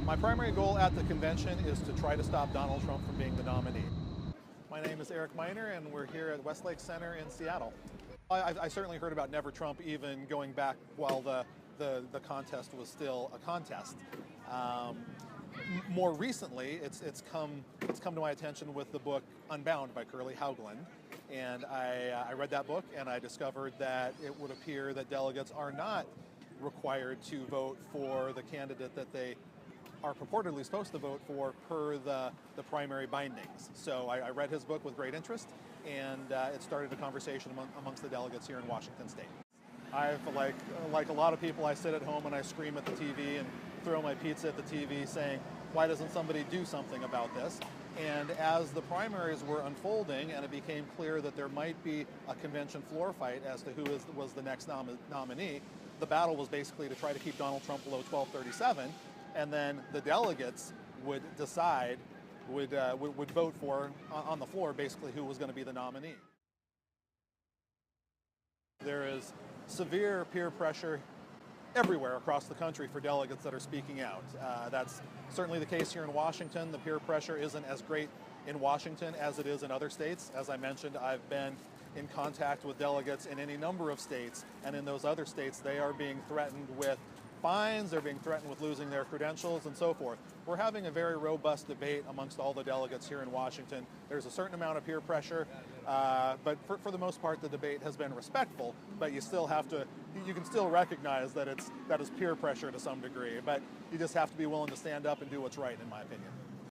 My primary goal at the convention is to try to stop Donald Trump from being the nominee. My name is Eric Miner, and we're here at Westlake Center in Seattle. I certainly heard about Never Trump even going back while the contest was still a contest. More recently, it's come to my attention with the book Unbound by Curly Haugland, and I read that book and I discovered that it would appear that delegates are not required to vote for the candidate that they are purportedly supposed to vote for per the primary bindings. So I read his book with great interest, and it started a conversation amongst the delegates here in Washington State. I've, like a lot of people, I sit at home and I scream at the TV and throw my pizza at the TV saying, why doesn't somebody do something about this? And as the primaries were unfolding and it became clear that there might be a convention floor fight as to who was the next nominee, the battle was basically to try to keep Donald Trump below 1237, and then the delegates would decide, would vote for, on the floor, basically who was going to be the nominee. There is severe peer pressure everywhere across the country for delegates that are speaking out. That's certainly the case here in Washington. The peer pressure isn't as great in Washington as it is in other states. As I mentioned, I've been in contact with delegates in any number of states, and in those other states they are being threatened with fines, they're being threatened with losing their credentials and so forth. We're having a very robust debate amongst all the delegates here in Washington. There's a certain amount of peer pressure, but for the most part the debate has been respectful, but you can still recognize that that is peer pressure to some degree, but you just have to be willing to stand up and do what's right, in my opinion.